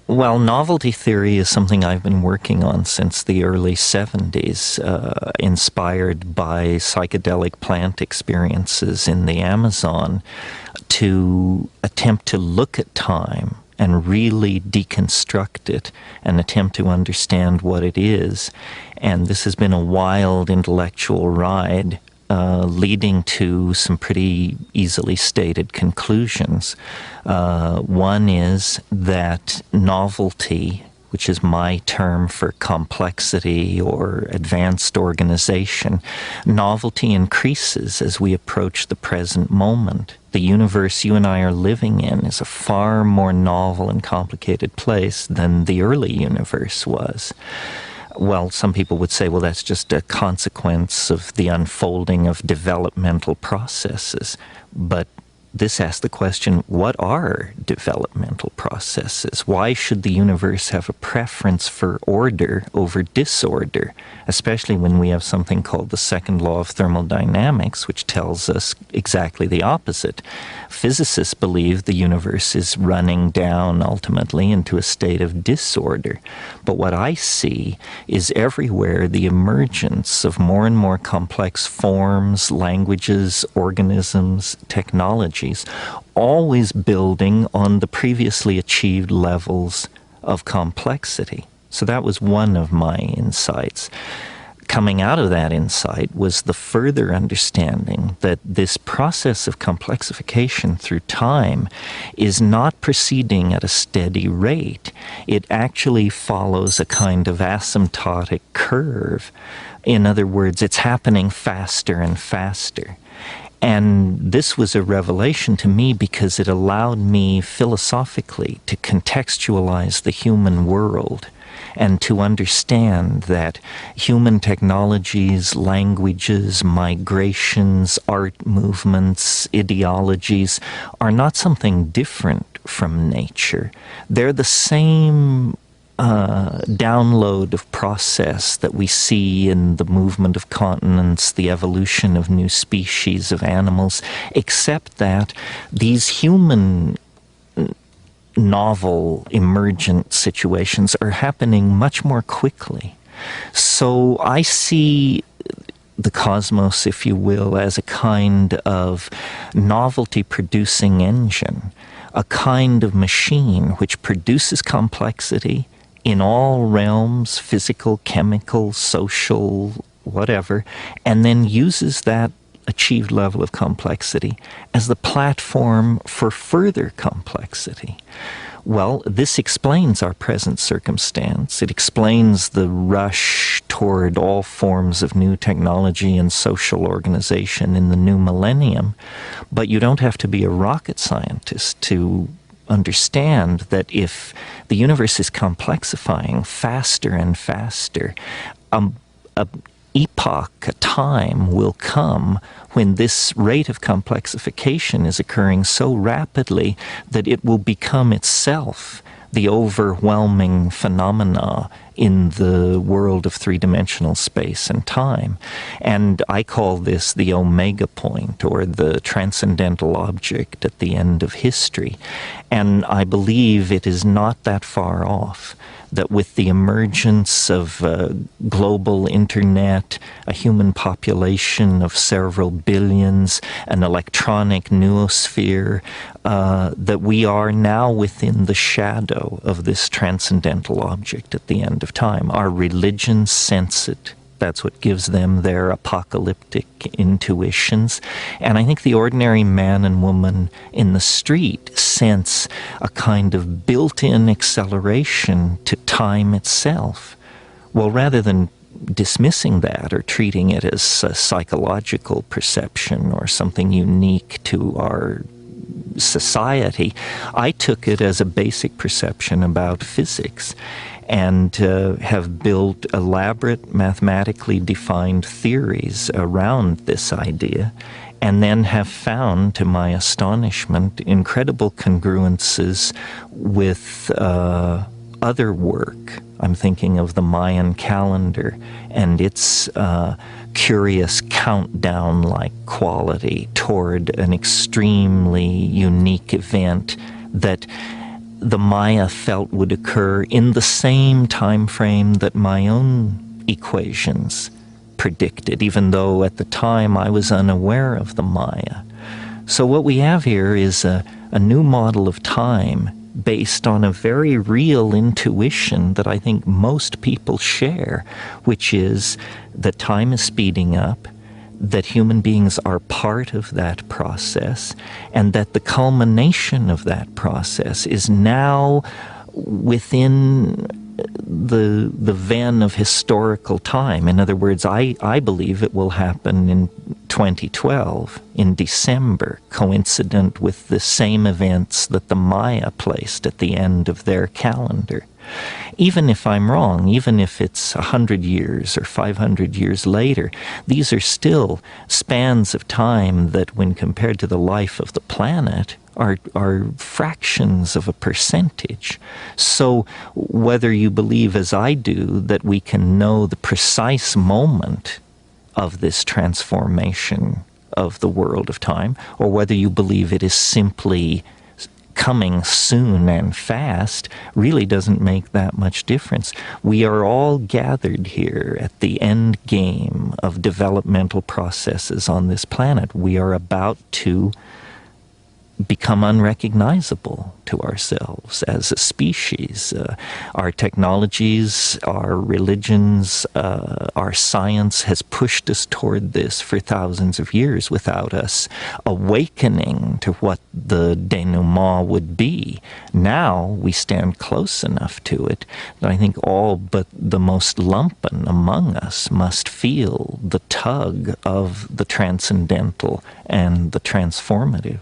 Well, novelty theory is something I've been working on since the early 70s, inspired by psychedelic plant experiences in the Amazon, to attempt to look at time and really deconstruct it and attempt to understand what it is. And this has been a wild intellectual ride, leading to some pretty easily stated conclusions. One is that novelty, which is my term for complexity or advanced organization, novelty increases as we approach the present moment. The universe you and I are living in is a far more novel and complicated place than the early universe was. Well, some people would say, well, that's just a consequence of the unfolding of developmental processes. But this asks the question, what are developmental processes? Why should the universe have a preference for order over disorder, especially when we have something called the second law of thermodynamics, which tells us exactly the opposite? Physicists believe the universe is running down ultimately into a state of disorder. But what I see is everywhere the emergence of more and more complex forms, languages, organisms, technologies, always building on the previously achieved levels of complexity. So that was one of my insights. Coming out of that insight was the further understanding that this process of complexification through time is not proceeding at a steady rate. It actually follows a kind of asymptotic curve. In other words, it's happening faster and faster. And this was a revelation to me because it allowed me philosophically to contextualize the human world and to understand that human technologies, languages, migrations, art movements, ideologies are not something different from nature. They're the same download of process that we see in the movement of continents, the evolution of new species of animals, except that these human novel emergent situations are happening much more quickly. So I see the cosmos, if you will, as a kind of novelty-producing engine, a kind of machine which produces complexity in all realms, physical, chemical, social, whatever, and then uses that achieved level of complexity as the platform for further complexity. Well, this explains our present circumstance. It explains the rush toward all forms of new technology and social organization in the new millennium. But you don't have to be a rocket scientist to understand that if the universe is complexifying faster and faster, a epoch, a time will come when this rate of complexification is occurring so rapidly that it will become itself the overwhelming phenomena in the world of three-dimensional space and time. And I call this the omega point, or the transcendental object at the end of history. And I believe it is not that far off, that with the emergence of global internet, a human population of several billions, an electronic noosphere, that we are now within the shadow of this transcendental object at the end of time. Our religions sense it. That's what gives them their apocalyptic intuitions. And I think the ordinary man and woman in the street sense a kind of built-in acceleration to time itself. Well, rather than dismissing that or treating it as a psychological perception or something unique to our society, I took it as a basic perception about physics, and have built elaborate, mathematically defined theories around this idea, and then have found, to my astonishment, incredible congruences with other work. I'm thinking of the Mayan calendar and its curious countdown-like quality toward an extremely unique event that the Maya felt would occur in the same time frame that my own equations predicted, even though at the time I was unaware of the Maya. So what we have here is a new model of time based on a very real intuition that I think most people share, which is that time is speeding up, that human beings are part of that process, and that the culmination of that process is now within the ven of historical time. In other words, I believe it will happen in 2012, in December, coincident with the same events that the Maya placed at the end of their calendar. Even if I'm wrong, even if it's 100 years or 500 years later, these are still spans of time that, when compared to the life of the planet, are fractions of a percentage. So whether you believe, as I do, that we can know the precise moment of this transformation of the world of time, or whether you believe it is simply coming soon and fast, really doesn't make that much difference. We are all gathered here at the end game of developmental processes on this planet. We are about to become unrecognizable to ourselves as a species. Our technologies, our religions, our science has pushed us toward this for thousands of years without us awakening to what the denouement would be. Now we stand close enough to it that I think all but the most lumpen among us must feel the tug of the transcendental and the transformative.